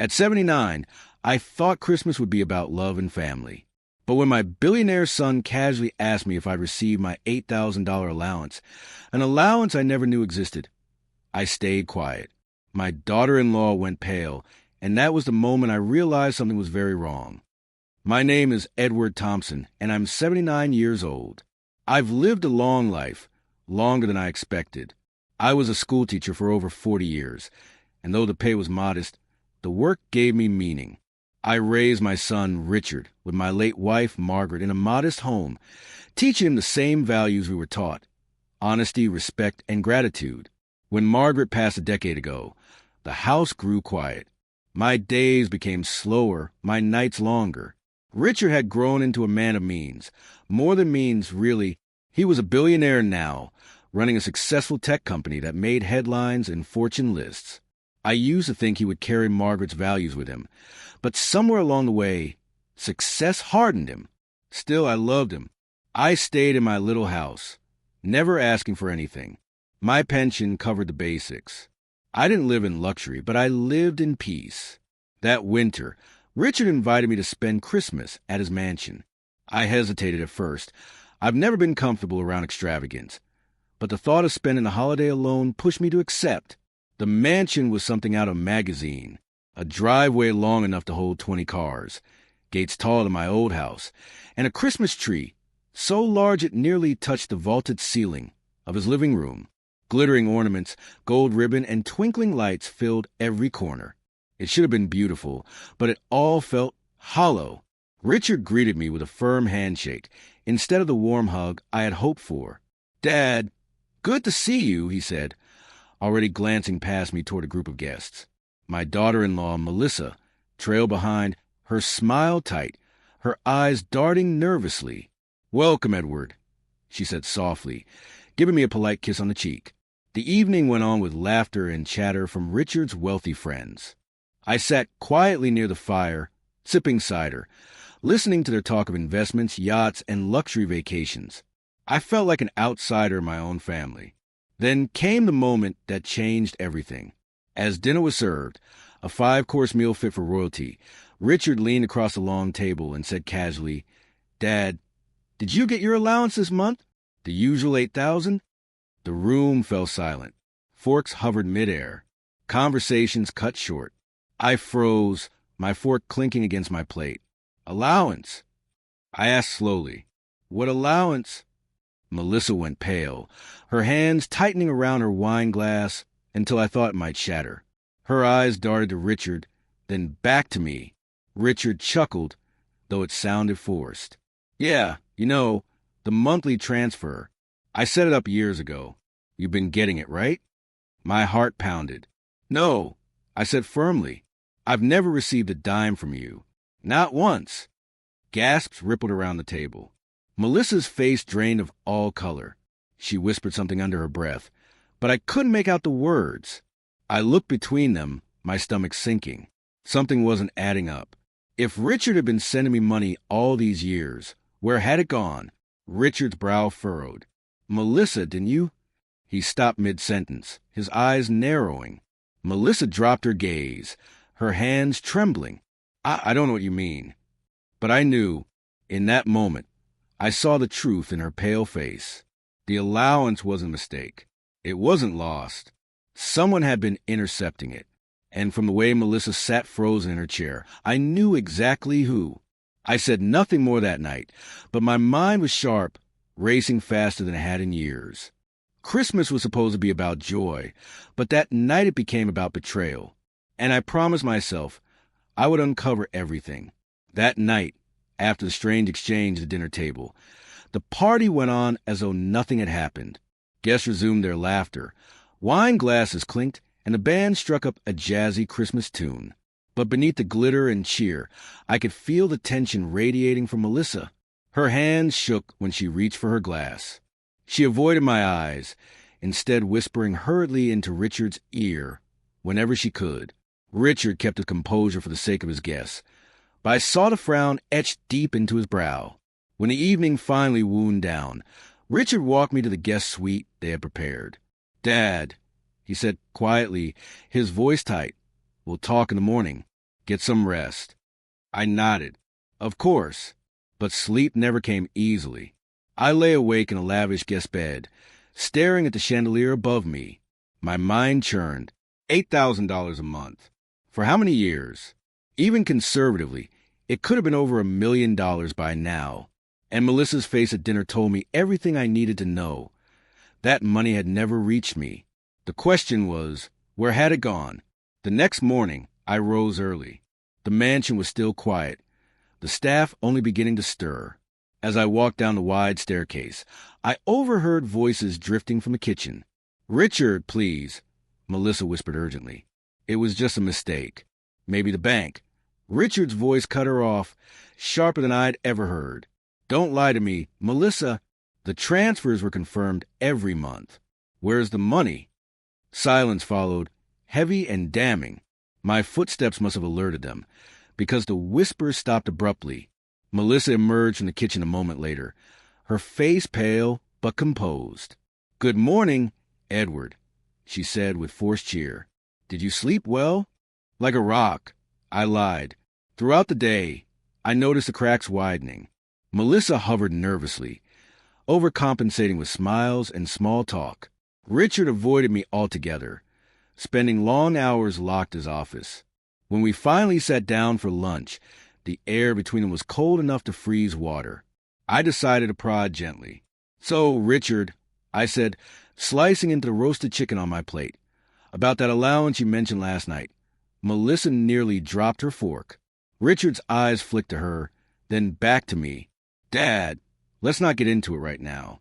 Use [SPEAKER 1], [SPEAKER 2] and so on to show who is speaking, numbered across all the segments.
[SPEAKER 1] At 79, I thought Christmas would be about love and family. But when my billionaire son casually asked me if I'd received my $8,000 allowance, an allowance I never knew existed, I stayed quiet. My daughter-in-law went pale, and that was the moment I realized something was very wrong. My name is Edward Thompson, and I'm 79 years old. I've lived a long life, longer than I expected. I was a schoolteacher for over 40 years, and though the pay was modest, the work gave me meaning. I raised my son, Richard, with my late wife, Margaret, in a modest home, teaching him the same values we were taught: honesty, respect, and gratitude. When Margaret passed a decade ago, the house grew quiet. My days became slower, my nights longer. Richard had grown into a man of means. More than means, really. He was a billionaire now, running a successful tech company that made headlines and fortune lists. I used to think he would carry Margaret's values with him, but somewhere along the way, success hardened him. Still, I loved him. I stayed in my little house, never asking for anything. My pension covered the basics. I didn't live in luxury, but I lived in peace. That winter, Richard invited me to spend Christmas at his mansion. I hesitated at first. I've never been comfortable around extravagance, but the thought of spending the holiday alone pushed me to accept. The mansion was something out of a magazine, a driveway long enough to hold 20 cars, gates taller than my old house, and a Christmas tree so large it nearly touched the vaulted ceiling of his living room. Glittering ornaments, gold ribbon, and twinkling lights filled every corner. It should have been beautiful, but it all felt hollow. Richard greeted me with a firm handshake, instead of the warm hug I had hoped for. "Dad, good to see you," he said, already glancing past me toward a group of guests. My daughter-in-law, Melissa, trailed behind, her smile tight, her eyes darting nervously. "Welcome, Edward," she said softly, giving me a polite kiss on the cheek. The evening went on with laughter and chatter from Richard's wealthy friends. I sat quietly near the fire, sipping cider, listening to their talk of investments, yachts, and luxury vacations. I felt like an outsider in my own family. Then came the moment that changed everything. As dinner was served, a 5-course meal fit for royalty, Richard leaned across the long table and said casually, "Dad, did you get your allowance this month? The usual $8,000? The room fell silent. Forks hovered midair. Conversations cut short. I froze, my fork clinking against my plate. "Allowance?" I asked slowly. "What allowance?" Melissa went pale, her hands tightening around her wine glass until I thought it might shatter. Her eyes darted to Richard, then back to me. Richard chuckled, though it sounded forced. "Yeah, the monthly transfer. I set it up years ago. You've been getting it, right?" My heart pounded. "No," I said firmly. "I've never received a dime from you. Not once." Gasps rippled around the table. Melissa's face drained of all color. She whispered something under her breath, but I couldn't make out the words. I looked between them, my stomach sinking. Something wasn't adding up. If Richard had been sending me money all these years, where had it gone? Richard's brow furrowed. "Melissa, didn't you?" He stopped mid-sentence, his eyes narrowing. Melissa dropped her gaze, her hands trembling. I don't know what you mean." But I knew, in that moment, I saw the truth in her pale face. The allowance wasn't a mistake. It wasn't lost. Someone had been intercepting it. And from the way Melissa sat frozen in her chair, I knew exactly who. I said nothing more that night, but my mind was sharp, racing faster than it had in years. Christmas was supposed to be about joy, but that night it became about betrayal. And I promised myself I would uncover everything. That night, after the strange exchange at the dinner table, the party went on as though nothing had happened. Guests resumed their laughter. Wine glasses clinked, and the band struck up a jazzy Christmas tune. But beneath the glitter and cheer, I could feel the tension radiating from Melissa. Her hands shook when she reached for her glass. She avoided my eyes, instead whispering hurriedly into Richard's ear whenever she could. Richard kept his composure for the sake of his guests, but I saw the frown etched deep into his brow. When the evening finally wound down, Richard walked me to the guest suite they had prepared. "Dad," he said quietly, his voice tight, "we'll talk in the morning." Get some rest. I nodded. Of course. But sleep never came easily. I lay awake in a lavish guest bed, staring at the chandelier above me. My mind churned. $8,000 a month. For how many years? Even conservatively, it could have been over $1 million by now. And Melissa's face at dinner told me everything I needed to know. That money had never reached me. The question was, where had it gone? The next morning, I rose early. The mansion was still quiet, the staff only beginning to stir. As I walked down the wide staircase, I overheard voices drifting from the kitchen. "Richard, please," Melissa whispered urgently. It was just a mistake. Maybe the bank. Richard's voice cut her off, sharper than I'd ever heard. "Don't lie to me, Melissa. The transfers were confirmed every month. Where's the money?" Silence followed, heavy and damning. My footsteps must have alerted them, because the whispers stopped abruptly. Melissa emerged from the kitchen a moment later, her face pale but composed. "Good morning, Edward," she said with forced cheer. "Did you sleep well?" "Like a rock," I lied. Throughout the day, I noticed the cracks widening. Melissa hovered nervously, overcompensating with smiles and small talk. Richard avoided me altogether, spending long hours locked in his office. When we finally sat down for lunch, the air between them was cold enough to freeze water. I decided to prod gently. "So, Richard," I said, slicing into the roasted chicken on my plate, "about that allowance you mentioned last night." Melissa nearly dropped her fork. Richard's eyes flicked to her, then back to me. "Dad, let's not get into it right now."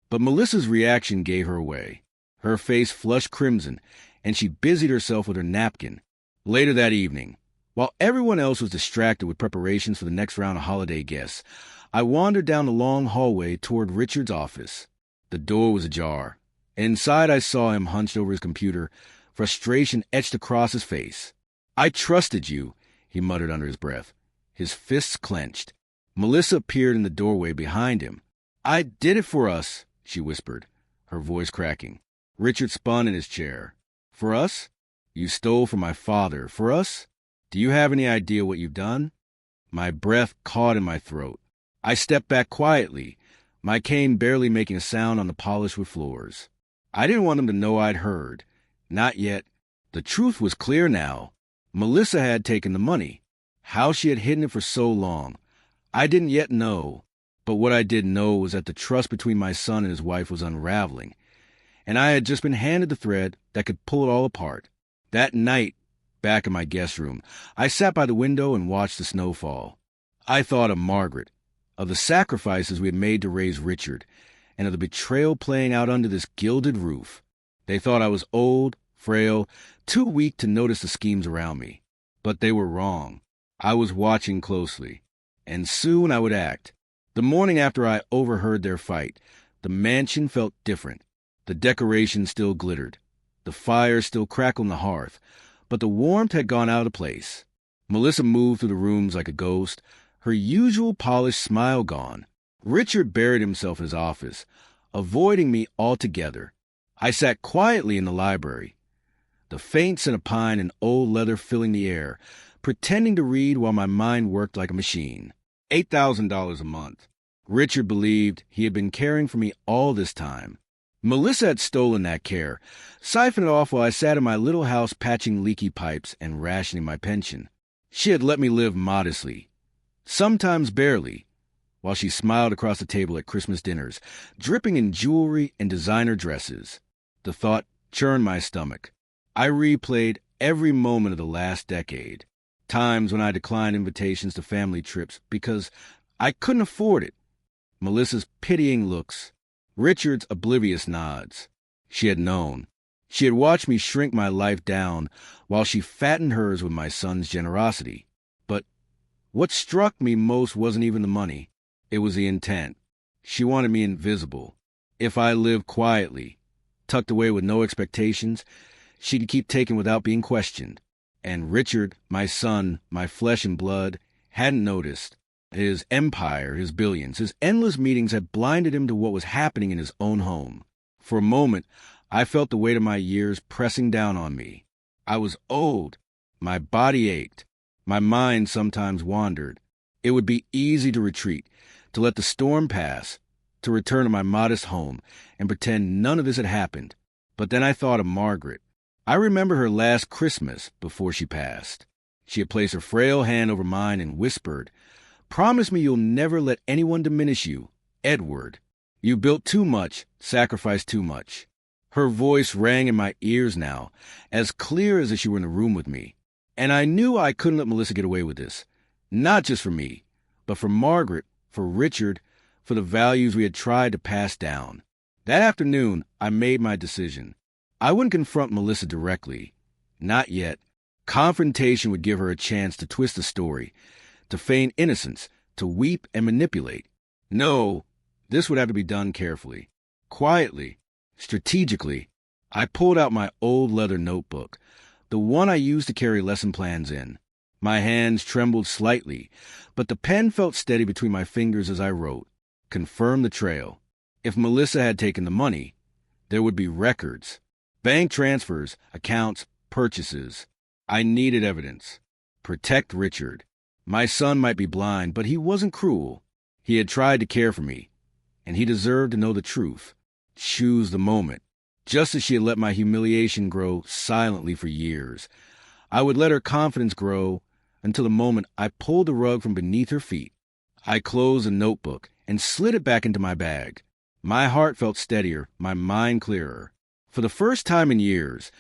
[SPEAKER 1] But Melissa's reaction gave her away. Her face flushed crimson, and she busied herself with her napkin. Later that evening, while everyone else was distracted with preparations for the next round of holiday guests, I wandered down the long hallway toward Richard's office. The door was ajar. Inside, I saw him hunched over his computer, frustration etched across his face. "I trusted you," he muttered under his breath, his fists clenched. Melissa appeared in the doorway behind him. "I did it for us," she whispered, her voice cracking. Richard spun in his chair. "For us? You stole from my father. For us? Do you have any idea what you've done?" My breath caught in my throat. I stepped back quietly, my cane barely making a sound on the polished wood floors. I didn't want them to know I'd heard. Not yet. The truth was clear now. Melissa had taken the money. How she had hidden it for so long, I didn't yet know. But what I did know was that the trust between my son and his wife was unraveling, and I had just been handed the thread that could pull it all apart. That night, back in my guest room, I sat by the window and watched the snow fall. I thought of Margaret, of the sacrifices we had made to raise Richard, and of the betrayal playing out under this gilded roof. They thought I was old, frail, too weak to notice the schemes around me. But they were wrong. I was watching closely, and soon I would act. The morning after I overheard their fight, the mansion felt different. The decorations still glittered. The fire still crackled on the hearth, but the warmth had gone out of place. Melissa moved through the rooms like a ghost, her usual polished smile gone. Richard buried himself in his office, avoiding me altogether. I sat quietly in the library, the faint scent of pine and old leather filling the air, pretending to read while my mind worked like a machine. $8,000 a month. Richard believed he had been caring for me all this time. Melissa had stolen that care, siphoned it off while I sat in my little house patching leaky pipes and rationing my pension. She had let me live modestly, sometimes barely, while she smiled across the table at Christmas dinners, dripping in jewelry and designer dresses. The thought churned my stomach. I replayed every moment of the last decade, times when I declined invitations to family trips because I couldn't afford it. Melissa's pitying looks, Richard's oblivious nods. She had known. She had watched me shrink my life down while she fattened hers with my son's generosity. But what struck me most wasn't even the money. It was the intent. She wanted me invisible. If I lived quietly, tucked away with no expectations, she'd keep taking without being questioned. And Richard, my son, my flesh and blood, hadn't noticed. His empire, his billions, his endless meetings had blinded him to what was happening in his own home. For a moment, I felt the weight of my years pressing down on me. I was old. My body ached. My mind sometimes wandered. It would be easy to retreat, to let the storm pass, to return to my modest home and pretend none of this had happened. But then I thought of Margaret. I remember her last Christmas before she passed. She had placed her frail hand over mine and whispered, "Promise me you'll never let anyone diminish you, Edward. You built too much, sacrificed too much." Her voice rang in my ears now, as clear as if she were in the room with me. And I knew I couldn't let Melissa get away with this. Not just for me, but for Margaret, for Richard, for the values we had tried to pass down. That afternoon, I made my decision. I wouldn't confront Melissa directly. Not yet. Confrontation would give her a chance to twist the story, to feign innocence, to weep and manipulate. No, this would have to be done carefully, quietly, strategically. I pulled out my old leather notebook, the one I used to carry lesson plans in. My hands trembled slightly, but the pen felt steady between my fingers as I wrote. Confirm the trail. If Melissa had taken the money, there would be records. Bank transfers, accounts, purchases. I needed evidence. Protect Richard. My son might be blind, but he wasn't cruel. He had tried to care for me, and he deserved to know the truth. Choose the moment. Just as she had let my humiliation grow silently for years, I would let her confidence grow until the moment I pulled the rug from beneath her feet. I closed the notebook and slid it back into my bag. My heart felt steadier, my mind clearer. For the first time in years,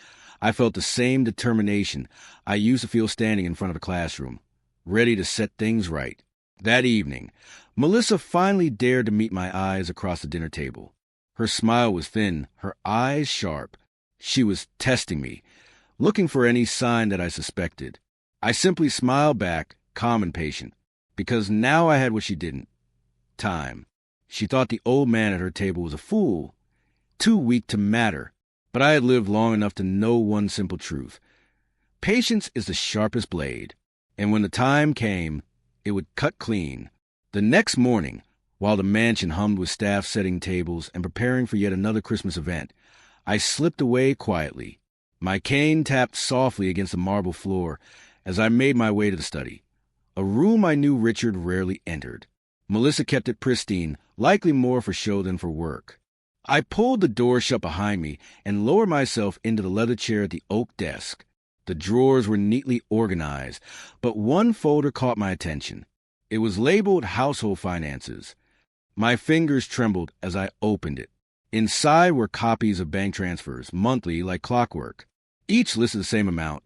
[SPEAKER 1] I felt the same determination I used to feel standing in front of a classroom, ready to set things right. That evening, Melissa finally dared to meet my eyes across the dinner table. Her smile was thin, her eyes sharp. She was testing me, looking for any sign that I suspected. I simply smiled back, calm and patient, because now I had what she didn't. Time. She thought the old man at her table was a fool, too weak to matter. But I had lived long enough to know one simple truth. Patience is the sharpest blade, and when the time came, it would cut clean. The next morning, while the mansion hummed with staff setting tables and preparing for yet another Christmas event, I slipped away quietly. My cane tapped softly against the marble floor as I made my way to the study, a room I knew Richard rarely entered. Melissa kept it pristine, likely more for show than for work. I pulled the door shut behind me and lowered myself into the leather chair at the oak desk. The drawers were neatly organized, but one folder caught my attention. It was labeled Household Finances. My fingers trembled as I opened it. Inside were copies of bank transfers, monthly like clockwork. Each listed the same amount,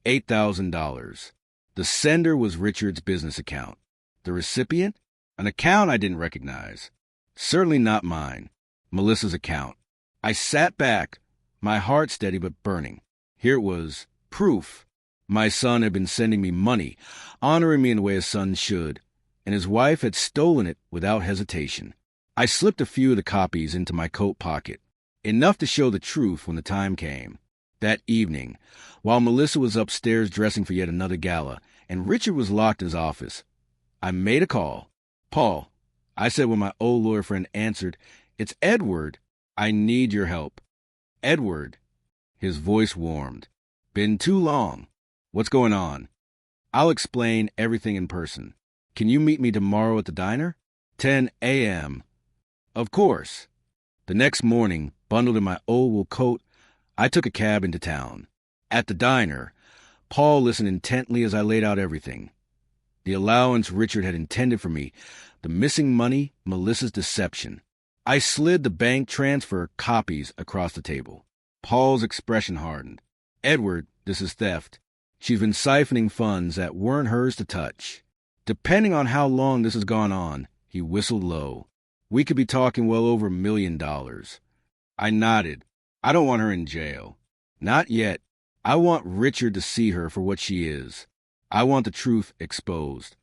[SPEAKER 1] $8,000. The sender was Richard's business account. The recipient? An account I didn't recognize. Certainly not mine. Melissa's account. I sat back, my heart steady but burning. Here it was, proof. My son had been sending me money, honoring me in the way a son should, and his wife had stolen it without hesitation. I slipped a few of the copies into my coat pocket, enough to show the truth when the time came. That evening, while Melissa was upstairs dressing for yet another gala, and Richard was locked in his office, I made a call. "Paul," I said when my old lawyer friend answered, "It's Edward. I need your help." "Edward." His voice warmed. "Been too long. What's going on?" "I'll explain everything in person. Can you meet me tomorrow at the diner?" 10 a.m. Of course. The next morning, bundled in my old wool coat, I took a cab into town. At the diner, Paul listened intently as I laid out everything. The allowance Richard had intended for me, the missing money, Melissa's deception. I slid the bank transfer copies across the table. Paul's expression hardened. "Edward, this is theft. She's been siphoning funds that weren't hers to touch. Depending on how long this has gone on," he whistled low, "we could be talking well over $1 million. I nodded. "I don't want her in jail. Not yet. I want Richard to see her for what she is. I want the truth exposed."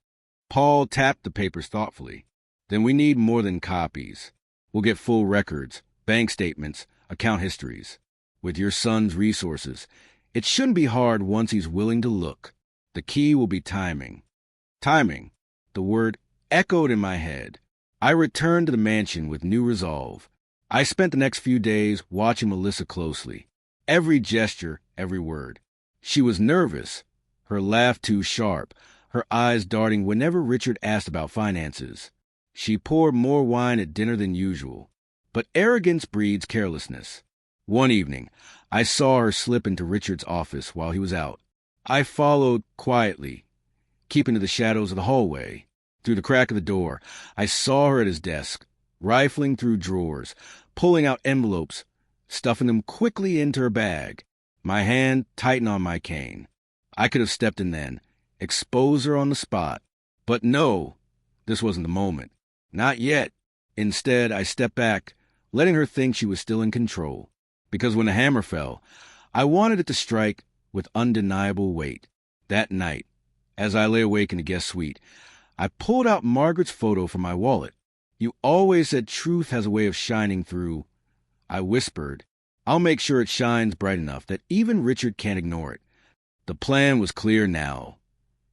[SPEAKER 1] Paul tapped the papers thoughtfully. "Then we need more than copies. We'll get full records, bank statements, account histories. With your son's resources, it shouldn't be hard once he's willing to look. The key will be timing." Timing. The word echoed in my head. I returned to the mansion with new resolve. I spent the next few days watching Melissa closely. Every gesture, every word. She was nervous. her laugh too sharp, her eyes darting whenever Richard asked about finances. She poured more wine at dinner than usual. But arrogance breeds carelessness. One evening, I saw her slip into Richard's office while he was out. I followed quietly, keeping to the shadows of the hallway. Through the crack of the door, I saw her at his desk, rifling through drawers, pulling out envelopes, stuffing them quickly into her bag. My hand tightened on my cane. I could have stepped in then, exposed her on the spot. But no, this wasn't the moment. Not yet. Instead, I stepped back, letting her think she was still in control. Because when the hammer fell, I wanted it to strike with undeniable weight. That night, as I lay awake in the guest suite, I pulled out Margaret's photo from my wallet. "You always said truth has a way of shining through," I whispered. "I'll make sure it shines bright enough that even Richard can't ignore it." The plan was clear now.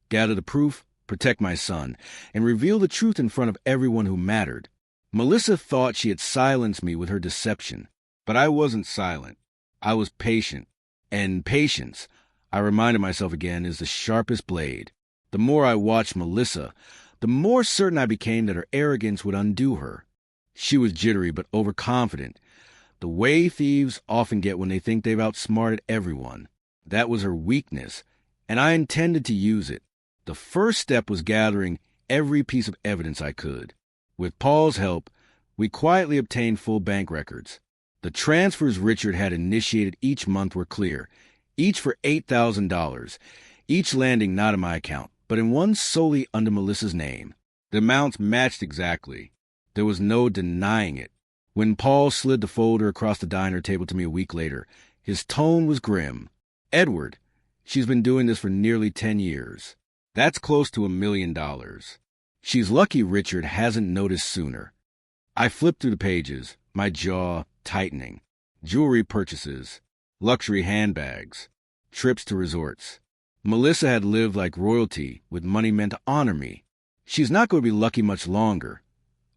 [SPEAKER 1] Gather the proof, protect my son, and reveal the truth in front of everyone who mattered. Melissa thought she had silenced me with her deception, but I wasn't silent. I was patient. And patience, I reminded myself again, is the sharpest blade. The more I watched Melissa, the more certain I became that her arrogance would undo her. She was jittery but overconfident, the way thieves often get when they think they've outsmarted everyone. That was her weakness, and I intended to use it. The first step was gathering every piece of evidence I could. With Paul's help, we quietly obtained full bank records. The transfers Richard had initiated each month were clear, each for $8,000, each landing not in my account, but in one solely under Melissa's name. The amounts matched exactly. There was no denying it. When Paul slid the folder across the diner table to me a week later, his tone was grim. "Edward, she's been doing this for nearly 10 years. That's close to $1 million. She's lucky Richard hasn't noticed sooner." I flipped through the pages, my jaw tightening. Jewelry purchases, luxury handbags, trips to resorts. Melissa had lived like royalty, with money meant to honor me. "She's not going to be lucky much longer,"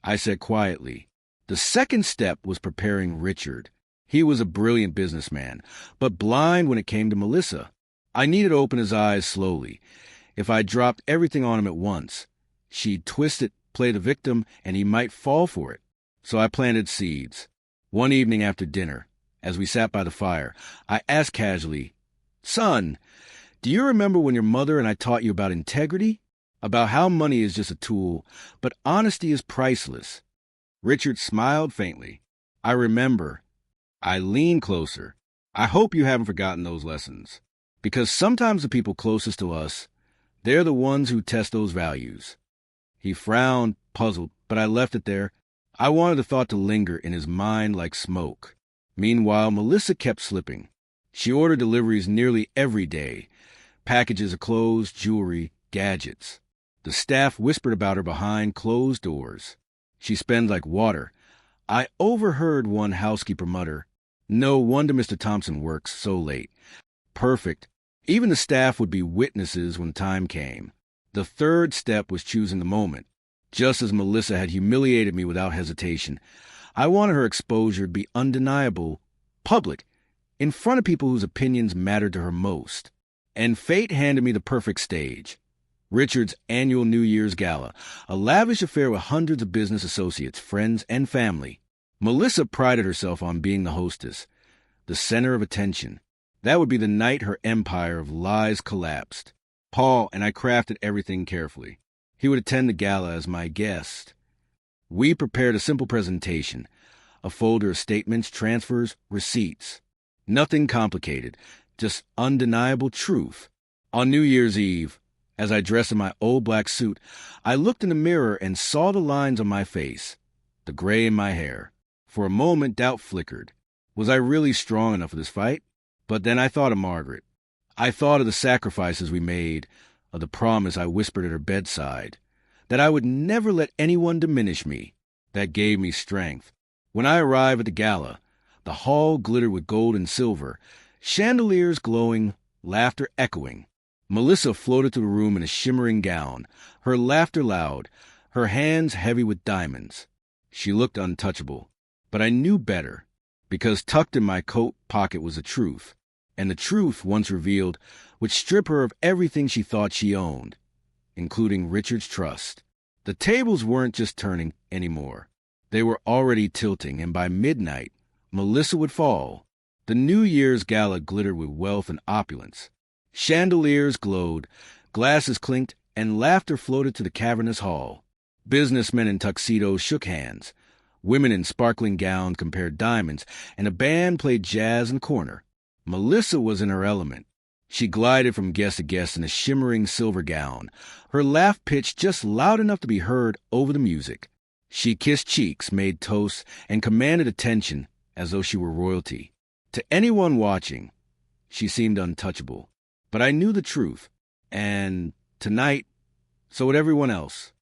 [SPEAKER 1] I said quietly. The second step was preparing Richard. He was a brilliant businessman, but blind when it came to Melissa. I needed to open his eyes slowly. If I dropped everything on him at once, she'd twist it, play the victim, and he might fall for it. So I planted seeds. One evening after dinner, as we sat by the fire, I asked casually, "Son, do you remember when your mother and I taught you about integrity? About how money is just a tool, but honesty is priceless?" Richard smiled faintly. "I remember." I leaned closer. "I hope you haven't forgotten those lessons. Because sometimes the people closest to us, they're the ones who test those values." He frowned, puzzled, but I left it there. I wanted the thought to linger in his mind like smoke. Meanwhile, Melissa kept slipping. She ordered deliveries nearly every day. Packages of clothes, jewelry, gadgets. The staff whispered about her behind closed doors. She spends like water. I overheard one housekeeper mutter, "No wonder Mr. Thompson works so late." Perfect. Even the staff would be witnesses when time came. The third step was choosing the moment. Just as Melissa had humiliated me without hesitation, I wanted her exposure to be undeniable, public, in front of people whose opinions mattered to her most. And fate handed me the perfect stage. Richard's annual New Year's gala, a lavish affair with hundreds of business associates, friends, and family. Melissa prided herself on being the hostess, the center of attention. That would be the night her empire of lies collapsed. Paul and I crafted everything carefully. He would attend the gala as my guest. We prepared a simple presentation, a folder of statements, transfers, receipts. Nothing complicated, just undeniable truth. On New Year's Eve, as I dressed in my old black suit, I looked in the mirror and saw the lines on my face, the gray in my hair. For a moment, doubt flickered. Was I really strong enough for this fight? But then I thought of Margaret. I thought of the sacrifices we made, of the promise I whispered at her bedside, that I would never let anyone diminish me. That gave me strength. When I arrived at the gala, the hall glittered with gold and silver, chandeliers glowing, laughter echoing. Melissa floated through the room in a shimmering gown, her laughter loud, her hands heavy with diamonds. She looked untouchable, but I knew better, because tucked in my coat pocket was the truth. And the truth, once revealed, would strip her of everything she thought she owned, including Richard's trust. The tables weren't just turning anymore. They were already tilting, and by midnight, Melissa would fall. The New Year's gala glittered with wealth and opulence. Chandeliers glowed, glasses clinked, and laughter floated to the cavernous hall. Businessmen in tuxedos shook hands. Women in sparkling gowns compared diamonds, and a band played jazz in the corner. Melissa was in her element. She glided from guest to guest in a shimmering silver gown, her laugh pitched just loud enough to be heard over the music. She kissed cheeks, made toasts, and commanded attention as though she were royalty. To anyone watching, she seemed untouchable. But I knew the truth, and tonight, so would everyone else.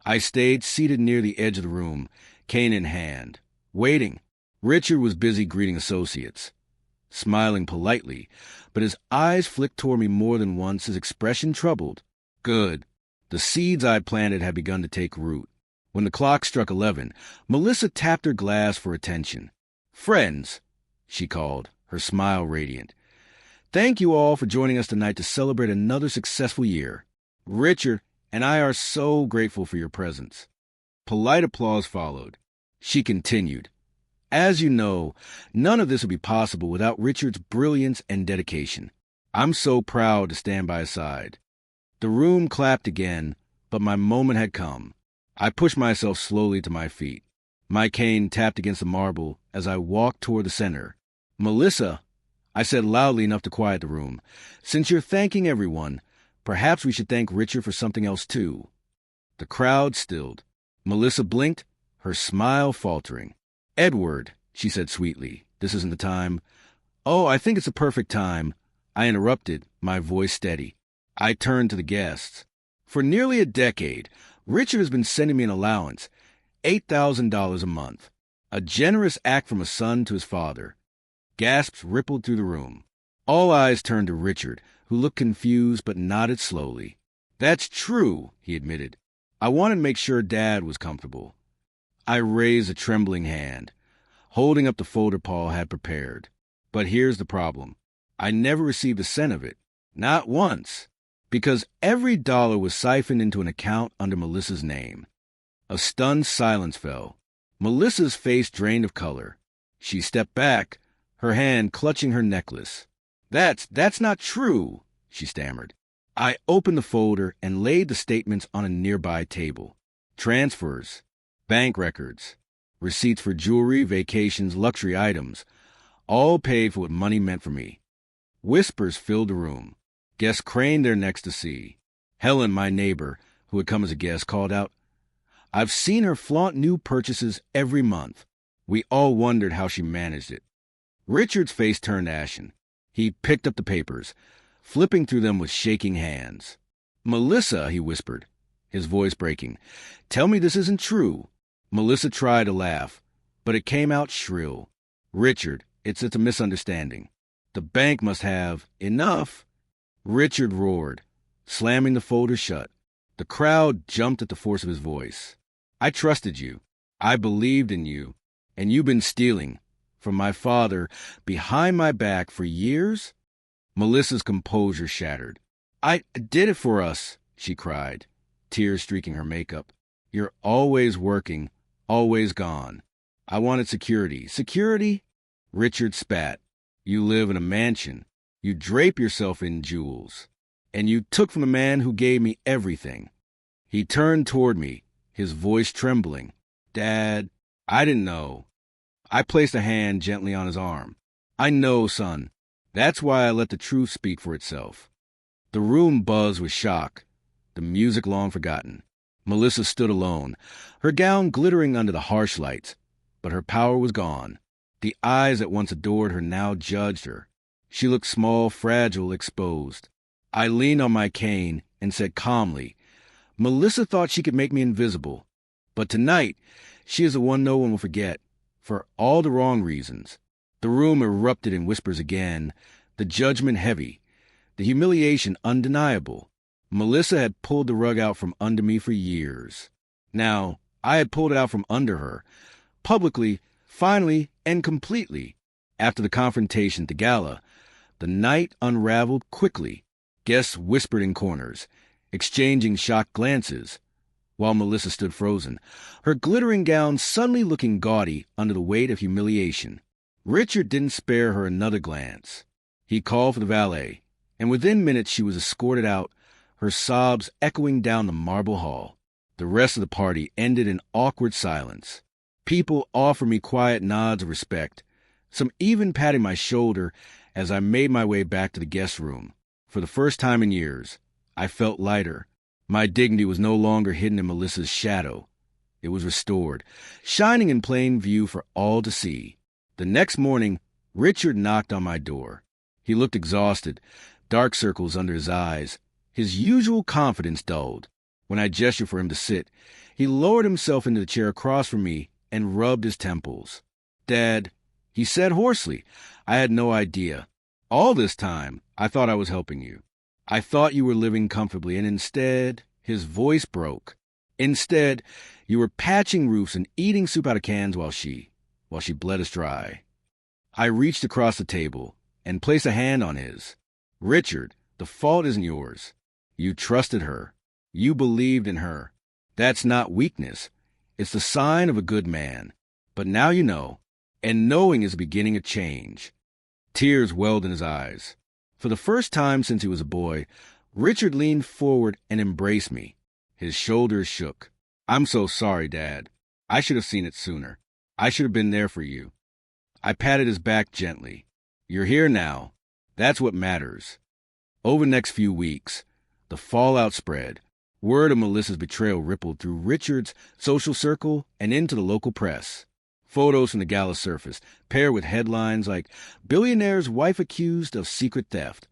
[SPEAKER 1] I stayed seated near the edge of the room, cane in hand, waiting. Richard was busy greeting associates, smiling politely, but his eyes flicked toward me more than once, his expression troubled. Good. The seeds I planted had begun to take root. When the clock struck 11, Melissa tapped her glass for attention. "Friends," she called, her smile radiant. "Thank you all for joining us tonight to celebrate another successful year. Richard and I are so grateful for your presence." Polite applause followed. She continued, "As you know, none of this would be possible without Richard's brilliance and dedication. I'm so proud to stand by his side." The room clapped again, but my moment had come. I pushed myself slowly to my feet. My cane tapped against the marble as I walked toward the center. "Melissa," I said loudly enough to quiet the room, "since you're thanking everyone, perhaps we should thank Richard for something else too." The crowd stilled. Melissa blinked, her smile faltering. "Edward," she said sweetly, "this isn't the time." "Oh, I think it's a perfect time," I interrupted, my voice steady. I turned to the guests. "For nearly a decade, Richard has been sending me an allowance, $8,000 a month. A generous act from a son to his father." Gasps rippled through the room. All eyes turned to Richard, who looked confused but nodded slowly. "That's true," he admitted. "I wanted to make sure Dad was comfortable." I raised a trembling hand, holding up the folder Paul had prepared. But here's the problem. I never received a cent of it. Not once. Because every dollar was siphoned into an account under Melissa's name. A stunned silence fell. Melissa's face drained of color. She stepped back, her hand clutching her necklace. That's not true," she stammered. I opened the folder and laid the statements on a nearby table. Transfers, bank records, receipts for jewelry, vacations, luxury items, all paid for what money meant for me. Whispers filled the room. Guests craned their necks to see. Helen, my neighbor, who had come as a guest, called out, "I've seen her flaunt new purchases every month." We all wondered how she managed it. Richard's face turned ashen. He picked up the papers, flipping through them with shaking hands. "Melissa," he whispered, his voice breaking, "tell me this isn't true." Melissa tried to laugh, but it came out shrill. "Richard, it's a misunderstanding. The bank must have enough." Richard roared, slamming the folder shut. The crowd jumped at the force of his voice. "I trusted you. I believed in you. And you've been stealing from my father behind my back for years?" Melissa's composure shattered. "I did it for us," she cried, tears streaking her makeup. "You're always working, always gone. I wanted security." "Security?" Richard spat. "You live in a mansion. You drape yourself in jewels. And you took from the man who gave me everything." He turned toward me, his voice trembling. "Dad, I didn't know." I placed a hand gently on his arm. "I know, son. That's why I let the truth speak for itself." The room buzzed with shock, the music long forgotten. Melissa stood alone, her gown glittering under the harsh lights, but her power was gone. The eyes that once adored her now judged her. She looked small, fragile, exposed. I leaned on my cane and said calmly, "Melissa thought she could make me invisible. But tonight, she is the one no one will forget, for all the wrong reasons." The room erupted in whispers again, the judgment heavy, the humiliation undeniable. Melissa had pulled the rug out from under me for years. Now, I had pulled it out from under her, publicly, finally, and completely. After the confrontation at the gala, The night unraveled quickly. Guests whispered in corners, exchanging shocked glances, while Melissa stood frozen, her glittering gown suddenly looking gaudy under the weight of humiliation. Richard didn't spare her another glance. He called for the valet, and within minutes she was escorted out, her sobs echoing down the marble hall. The rest of the party ended in awkward silence. People offered me quiet nods of respect, some even patting my shoulder as I made my way back to the guest room. For the first time in years, I felt lighter. My dignity was no longer hidden in Melissa's shadow. It was restored, shining in plain view for all to see. The next morning, Richard knocked on my door. He looked exhausted, dark circles under his eyes. His usual confidence dulled. When I gestured for him to sit, he lowered himself into the chair across from me and rubbed his temples. "Dad," he said hoarsely, "I had no idea. All this time, I thought I was helping you. I thought you were living comfortably, and instead," his voice broke, "instead, you were patching roofs and eating soup out of cans while she bled us dry." I reached across the table and placed a hand on his. "Richard, the fault isn't yours. You trusted her. You believed in her. That's not weakness. It's the sign of a good man. But now you know, and knowing is the beginning of change." Tears welled in his eyes. For the first time since he was a boy, Richard leaned forward and embraced me. His shoulders shook. "I'm so sorry, Dad. I should have seen it sooner. I should have been there for you." I patted his back gently. "You're here now. That's what matters." Over the next few weeks, the fallout spread. Word of Melissa's betrayal rippled through Richard's social circle and into the local press. Photos from the gala surfaced, paired with headlines like "Billionaire's wife accused of secret theft."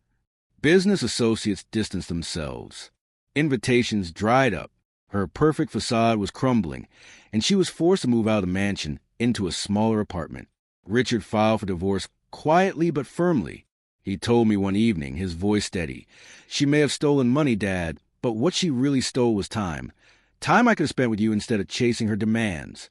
[SPEAKER 1] Business associates distanced themselves. Invitations dried up. Her perfect facade was crumbling, and she was forced to move out of the mansion into a smaller apartment. Richard filed for divorce quietly but firmly. He told me one evening, his voice steady, "She may have stolen money, Dad, but what she really stole was time. Time I could have spent with you instead of chasing her demands."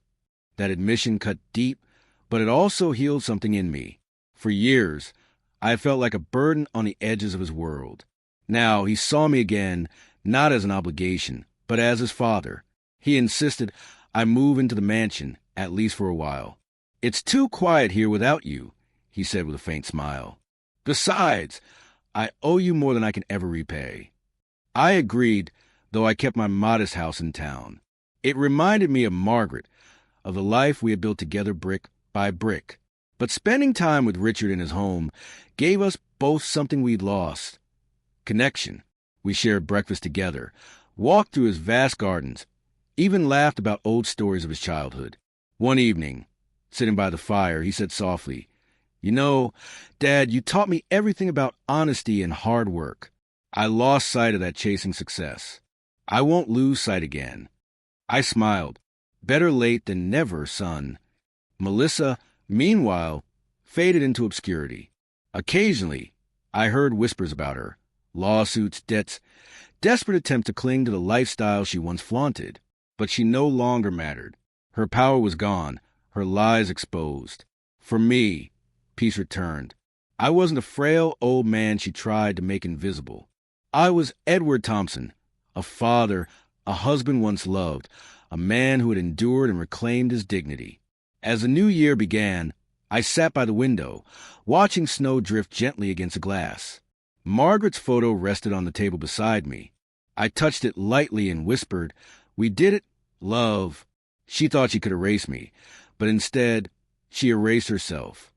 [SPEAKER 1] That admission cut deep, but it also healed something in me. For years, I felt like a burden on the edges of his world. Now he saw me again, not as an obligation, but as his father. He insisted I move into the mansion, at least for a while. "It's too quiet here without you," he said with a faint smile. "Besides, I owe you more than I can ever repay." I agreed, though I kept my modest house in town. It reminded me of Margaret, of the life we had built together brick by brick. But spending time with Richard in his home gave us both something we'd lost: connection. We shared breakfast together, walked through his vast gardens, even laughed about old stories of his childhood. One evening, sitting by the fire, he said softly, "You know, Dad, you taught me everything about honesty and hard work. I lost sight of that chasing success. I won't lose sight again." I smiled. Better late than never, son. Melissa, meanwhile, faded into obscurity. Occasionally, I heard whispers about her, lawsuits, debts, desperate attempts to cling to the lifestyle she once flaunted. But she no longer mattered. Her power was gone, her lies exposed. For me, peace returned. I wasn't a frail old man she tried to make invisible. I was Edward Thompson, a father, a husband once loved, a man who had endured and reclaimed his dignity. As the new year began, I sat by the window, watching snow drift gently against the glass. Margaret's photo rested on the table beside me. I touched it lightly and whispered, "We did it, love." She thought she could erase me, but instead, she erased herself.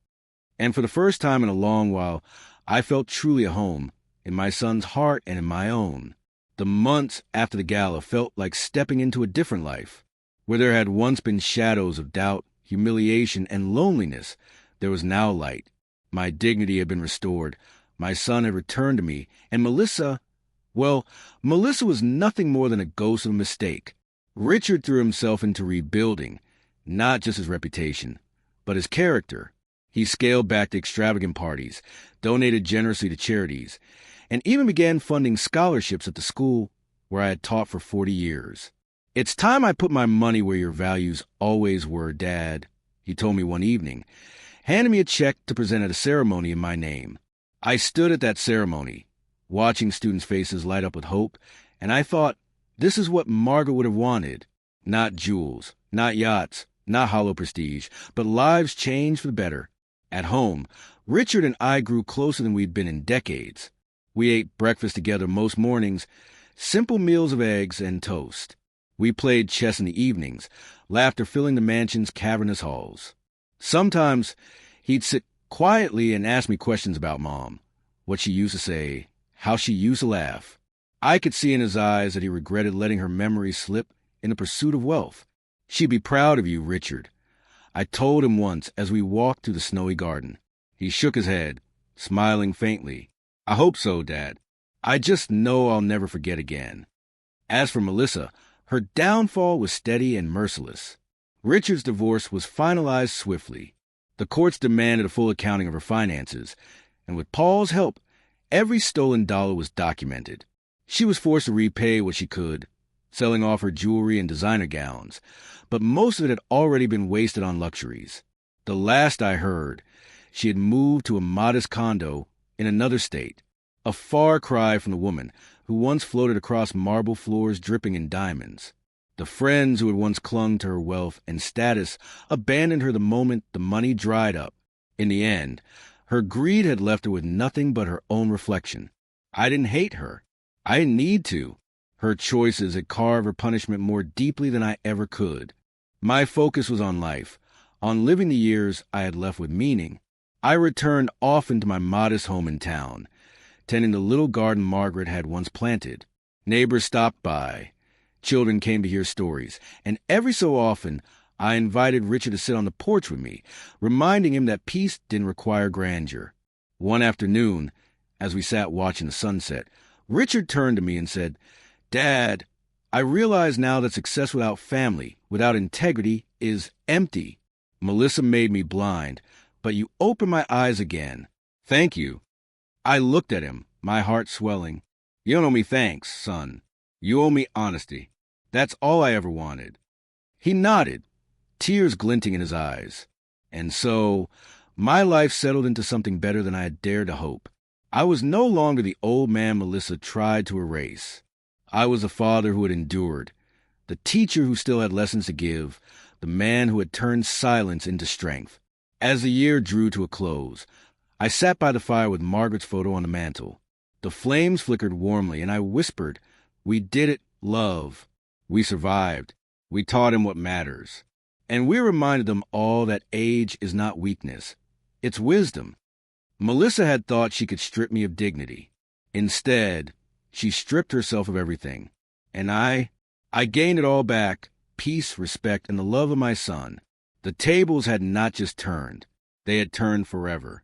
[SPEAKER 1] And for the first time in a long while, I felt truly at home, in my son's heart and in my own. The months after the gala felt like stepping into a different life. Where there had once been shadows of doubt, humiliation, and loneliness, there was now light. My dignity had been restored. My son had returned to me. And Melissa was nothing more than a ghost of a mistake. Richard threw himself into rebuilding, not just his reputation, but his character. He scaled back the extravagant parties, donated generously to charities, and even began funding scholarships at the school where I had taught for 40 years. "It's time I put my money where your values always were, Dad," he told me one evening, handing me a check to present at a ceremony in my name. I stood at that ceremony, watching students' faces light up with hope, and I thought, this is what Margaret would have wanted. Not jewels, not yachts, not hollow prestige, but lives changed for the better. At home, Richard and I grew closer than we'd been in decades. We ate breakfast together most mornings, simple meals of eggs and toast. We played chess in the evenings, laughter filling the mansion's cavernous halls. Sometimes he'd sit quietly and ask me questions about Mom, what she used to say, how she used to laugh. I could see in his eyes that he regretted letting her memories slip in the pursuit of wealth. She'd be proud of you, Richard. I told him once as we walked through the snowy garden. He shook his head, smiling faintly. I hope so, Dad. I just know I'll never forget again. As for Melissa, her downfall was steady and merciless. Richard's divorce was finalized swiftly. The courts demanded a full accounting of her finances, and with Paul's help, every stolen dollar was documented. She was forced to repay what she could, selling off her jewelry and designer gowns, but most of it had already been wasted on luxuries. The last I heard, she had moved to a modest condo in another state, a far cry from the woman who once floated across marble floors dripping in diamonds. The friends who had once clung to her wealth and status abandoned her the moment the money dried up. In the end, her greed had left her with nothing but her own reflection. I didn't hate her. I didn't need to. Her choices had carved her punishment more deeply than I ever could. My focus was on life, on living the years I had left with meaning. I returned often to my modest home in town, tending the little garden Margaret had once planted. Neighbors stopped by. Children came to hear stories, and every so often I invited Richard to sit on the porch with me, reminding him that peace didn't require grandeur. One afternoon, as we sat watching the sunset, Richard turned to me and said, "Dad, I realize now that success without family, without integrity, is empty. Melissa made me blind, but you opened my eyes again. Thank you." I looked at him, my heart swelling. "You don't owe me thanks, son. You owe me honesty. That's all I ever wanted." He nodded, tears glinting in his eyes. And so, my life settled into something better than I had dared to hope. I was no longer the old man Melissa tried to erase. I was the father who had endured, the teacher who still had lessons to give, the man who had turned silence into strength. As the year drew to a close, I sat by the fire with Margaret's photo on the mantel. The flames flickered warmly, and I whispered, "We did it, love. We survived. We taught him what matters." And we reminded them all that age is not weakness. It's wisdom. Melissa had thought she could strip me of dignity. Instead, she stripped herself of everything. And I gained it all back, peace, respect, and the love of my son. The tables had not just turned. They had turned forever.